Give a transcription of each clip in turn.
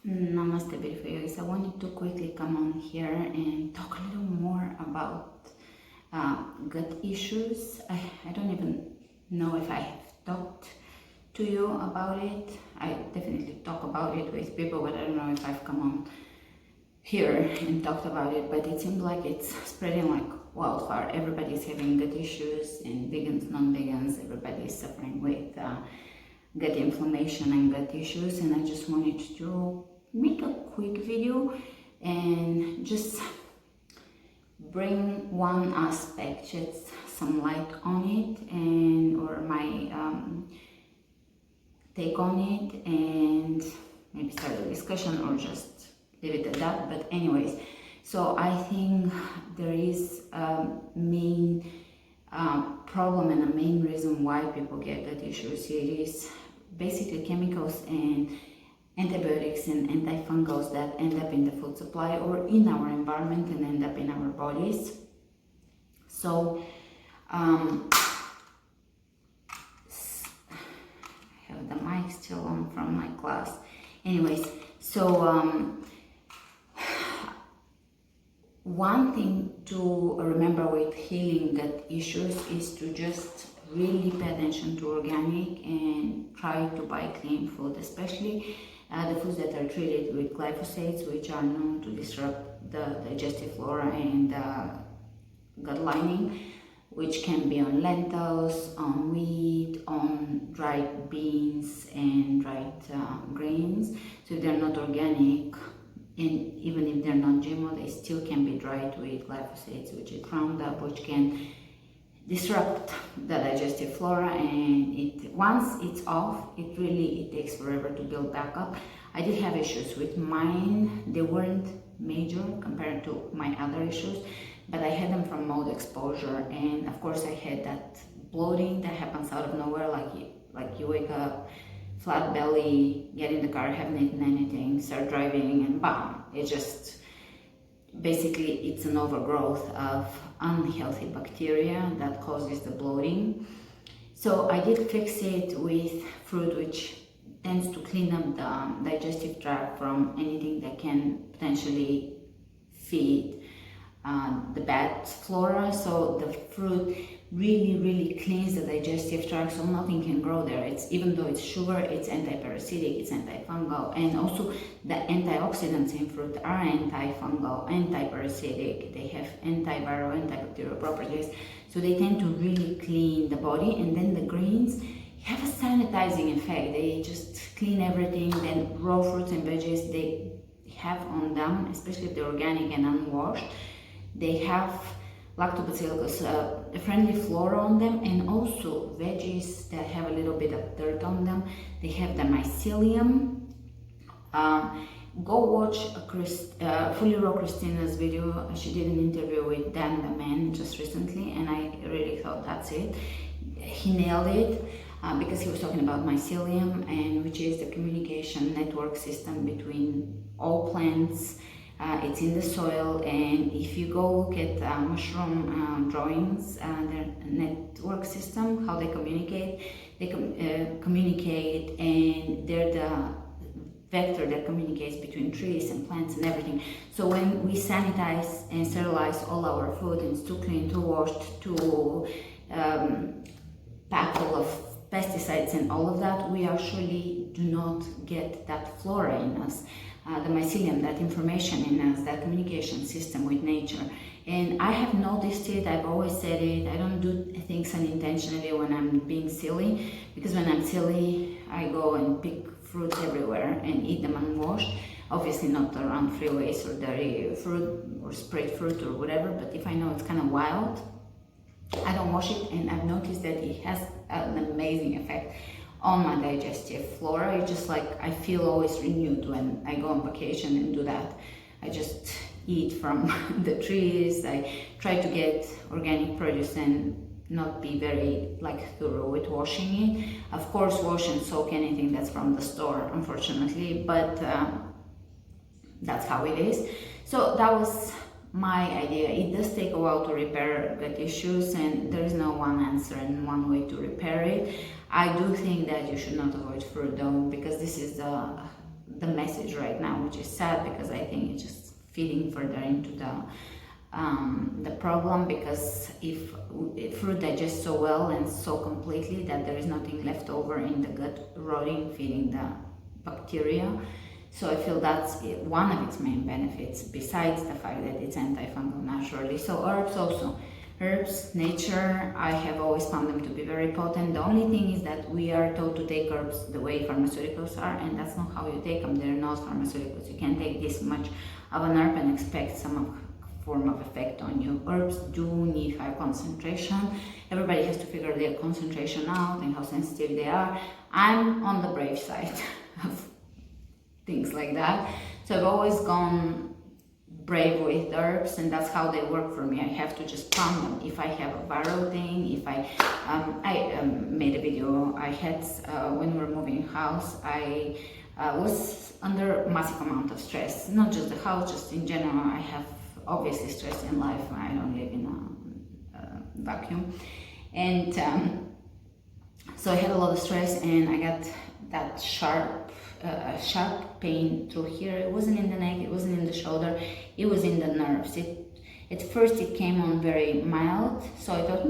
Namaste, beautiful yogis. I wanted to quickly come on here and talk a little more about gut issues. I don't even know if I have talked to you about it. I definitely talk about it with people, but I don't know if I've come on here and talked about it. But it seems like it's spreading like wildfire. Everybody's having gut issues, and vegans, non-vegans, everybody's suffering with gut inflammation and gut issues. And I just wanted to make a quick video and just bring one aspect, shed some light on it, and or my take on it, and maybe start a discussion or just leave it at that. But anyways, so I think there is a main problem and a main reason why people get gut issues. It is basically chemicals and antibiotics and antifungals that end up in the food supply or in our environment and end up in our bodies. So I have the mic still on from my class. Anyways, so one thing to remember with healing gut issues is to just really pay attention to organic and try to buy clean food, especially the foods that are treated with glyphosates, which are known to disrupt the digestive flora and gut lining, which can be on lentils, on wheat, on dried beans and dried grains. So if they're not organic, and even if they're not GMO, they still can be dried with glyphosates, which is Roundup, which can disrupt the digestive flora, and once it's off, it takes forever to build back up. I did have issues with mine. They weren't major compared to my other issues, but I had them from mold exposure, and of course I had that bloating that happens out of nowhere, like you wake up, flat belly, get in the car, haven't eaten anything, start driving, and bam, it just basically it's an overgrowth of unhealthy bacteria that causes the bloating. So I did fix it with fruit, which tends to clean up the digestive tract from anything that can potentially feed the bad flora. So the fruit really cleans the digestive tract, so nothing can grow there. It's, even though it's sugar, it's antiparasitic, it's antifungal, and also the antioxidants in fruit are antifungal, antiparasitic. They have antiviral, antibacterial properties, so they tend to really clean the body. And then the greens have a sanitizing effect. They just clean everything. Then raw fruits and veggies, they have on them, especially if they're organic and unwashed, they have lactobacillus friendly flora on them, and also veggies that have a little bit of dirt on them, they have the mycelium. Go watch Fully Raw Christina's video. She did an interview with Dan the Man just recently, and I really thought that's it. He nailed it because he was talking about mycelium, and which is the communication network system between all plants. It's in the soil, and if you go look at mushroom drawings, their network system, how they communicate, communicate, and they're the vector that communicates between trees and plants and everything. So when we sanitize and sterilize all our food, and it's too clean, too washed, too packed full of pesticides and all of that, we actually do not get that flora in us. The mycelium, that information in us, that communication system with nature. And I have noticed it, I've always said it, I don't do things unintentionally when I'm being silly, because when I'm silly, I go and pick fruits everywhere and eat them unwashed. Obviously not around freeways or dirty fruit or sprayed fruit or whatever, but if I know it's kind of wild, I don't wash it, and I've noticed that it has an amazing effect on my digestive flora. It's just like I feel always renewed when I go on vacation and do that. I just eat from the trees. I try to get organic produce and not be very thorough with washing it. Of course, wash and soak anything that's from the store, unfortunately, but that's how it is. So that was my idea. It does take a while to repair gut issues, and there is no one answer and one way to repair it. I do think that you should not avoid fruit though, because this is the message right now, which is sad because I think it's just feeding further into the problem, because if fruit digests so well and so completely that there is nothing left over in the gut rotting, feeding the bacteria. So I feel that's one of its main benefits, besides the fact that it's antifungal naturally. So herbs also. Herbs, nature, I have always found them to be very potent. The only thing is that we are told to take herbs the way pharmaceuticals are, and that's not how you take them. They're not pharmaceuticals. You can't take this much of an herb and expect some form of effect on you. Herbs do need high concentration. Everybody has to figure their concentration out and how sensitive they are. I'm on the brave side of things like that. So I've always gone brave with herbs, and that's how they work for me. I have to just pound them. If I have a viral thing, if I made a video I had when we were moving house, I was under massive amount of stress, not just the house, just in general. I have obviously stress in life. I don't live in a vacuum, and so I had a lot of stress, and I got that sharp pain through here. It wasn't in the neck, it wasn't in the shoulder, it was in the nerves. At first it came on very mild, so I thought,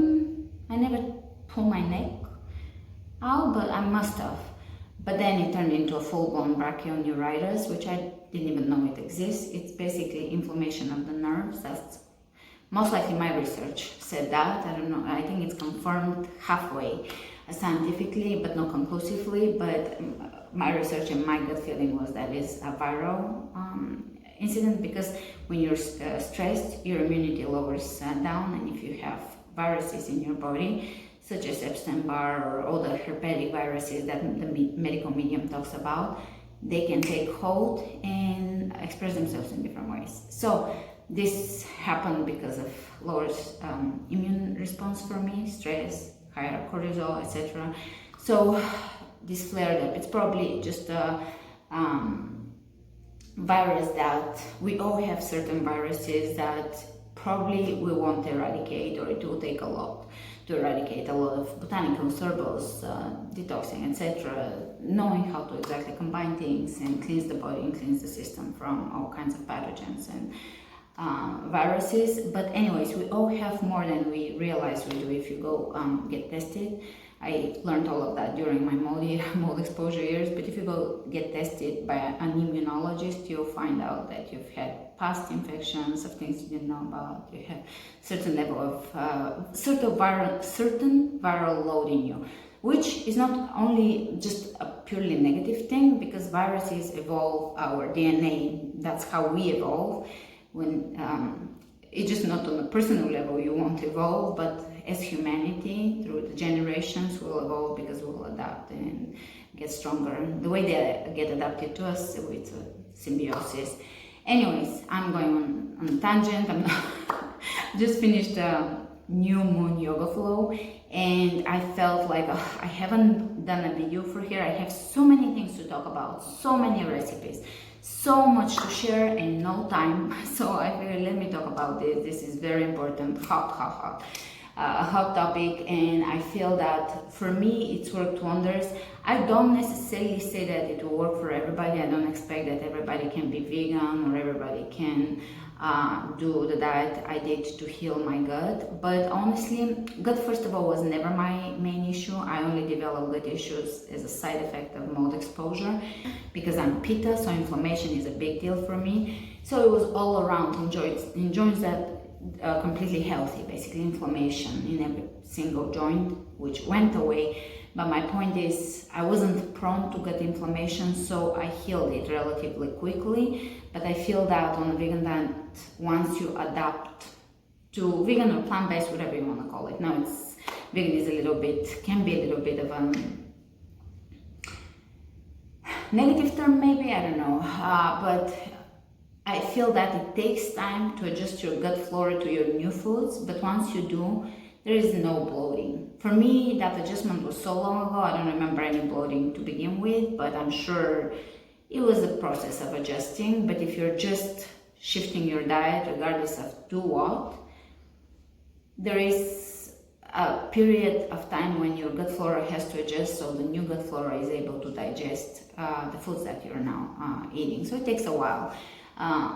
I never pulled my neck out, but I must have. But then it turned into a full-blown brachioneuritis, which I didn't even know it exists. It's basically inflammation of the nerves. That's most likely my research said that. I don't know, I think it's confirmed halfway scientifically, but not conclusively. But my research and my gut feeling was that it's a viral incident, because when you're stressed, your immunity lowers down, and if you have viruses in your body, such as Epstein-Barr or all the herpetic viruses that the medical medium talks about, they can take hold and express themselves in different ways. So this happened because of lower immune response for me, stress, higher cortisol, etc. So this flared up. It's probably just a virus that we all have, certain viruses that probably we won't eradicate, or it will take a lot to eradicate. A lot of botanicals, herbals, detoxing, etc. Knowing how to exactly combine things and cleanse the body and cleanse the system from all kinds of pathogens and viruses. But anyways, we all have more than we realize we do if you go get tested. I learned all of that during my mold exposure years, but if you go get tested by an immunologist, you'll find out that you've had past infections of things you didn't know about. You have certain level of certain viral load in you, which is not only just a purely negative thing, because viruses evolve our DNA. That's how we evolve. When it's just not on a personal level, you won't evolve, but as humanity, through the generations, we'll evolve because we'll adapt and get stronger. The way they get adapted to us, it's a symbiosis. Anyways, I'm going on a tangent. I'm just finished a new moon yoga flow, and I felt like I haven't done a video for here. I have so many things to talk about, so many recipes, so much to share, and no time. So I figured, let me talk about this. This is very important, hot topic, and I feel that for me it's worked wonders. I don't necessarily say that it will work for everybody. I don't expect that everybody can be vegan or everybody can do the diet I did to heal my gut. But honestly, gut, first of all, was never my main issue. I only developed gut issues as a side effect of mold exposure, because I'm pitta, so inflammation is a big deal for me. So it was all around enjoys that completely healthy, basically inflammation in every single joint, which went away. But my point is, I wasn't prone to gut inflammation, so I healed it relatively quickly. But I feel that on a vegan diet, once you adapt to vegan or plant-based, whatever you want to call it. Now it's vegan is can be a little bit of a negative term, maybe, I don't know, but I feel that it takes time to adjust your gut flora to your new foods, but once you do, there is no bloating. For me, that adjustment was so long ago, I don't remember any bloating to begin with, but I'm sure it was a process of adjusting. But if you're just shifting your diet, regardless of do what, there is a period of time when your gut flora has to adjust so the new gut flora is able to digest the foods that you're now eating. So it takes a while.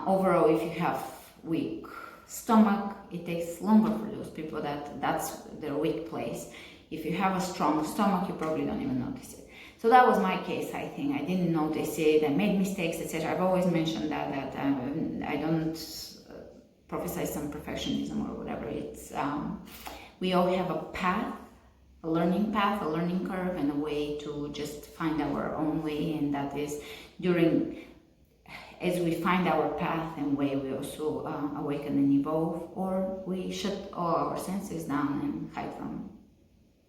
Overall, if you have weak stomach, it takes longer for those people that's their weak place. If you have a strong stomach, you probably don't even notice it. So that was my case. I think I didn't notice it. I made mistakes, etc. I've always mentioned that I don't prophesize some perfectionism or whatever. It's we all have a path, a learning path, a learning curve, and a way to just find our own way. And that is as we find our path and way, we also awaken and evolve, or we shut all our senses down and hide from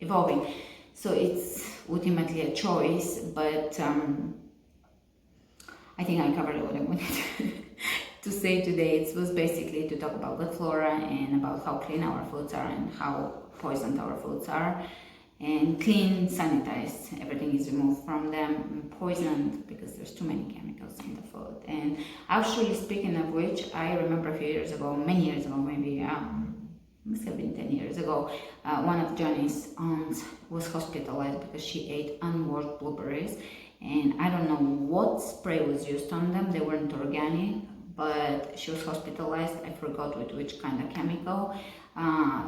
evolving. So it's ultimately a choice, but I think I covered what I wanted to say today. It was basically to talk about gut flora and about how clean our foods are and how poisoned our foods are. And clean, sanitized, everything is removed from them, and poisoned because there's too many chemicals in the food. And actually, speaking of which, I remember a few years ago, many years ago, maybe must have been 10 years ago, one of Johnny's aunts was hospitalized because she ate unwashed blueberries, and I don't know what spray was used on them. They weren't organic, but she was hospitalized. I forgot with which kind of chemical,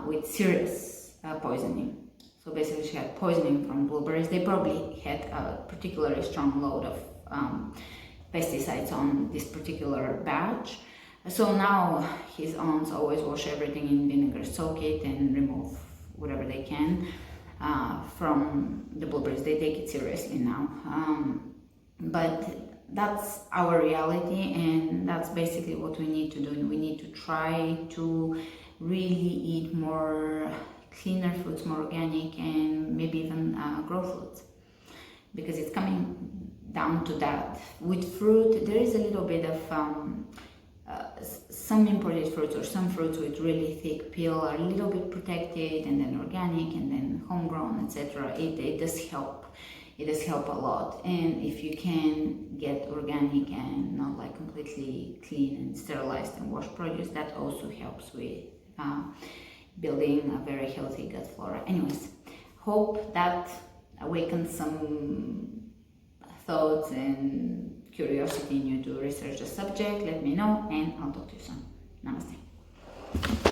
with serious poisoning. So basically she had poisoning from blueberries. They probably had a particularly strong load of pesticides on this particular batch. So now his aunts always wash everything in vinegar, soak it and remove whatever they can from the blueberries. They take it seriously now. But that's our reality, and that's basically what we need to do. We need to try to really eat more cleaner foods, more organic, and maybe even grow foods, because it's coming down to that. With fruit, there is a little bit of some imported fruits or some fruits with really thick peel are a little bit protected, and then organic, and then homegrown, etc. It does help. It does help a lot. And if you can get organic and not like completely clean and sterilized and washed produce, that also helps with building a very healthy gut flora. Anyways, hope that awakens some thoughts and curiosity in you to research the subject. Let me know, and I'll talk to you soon. Namaste.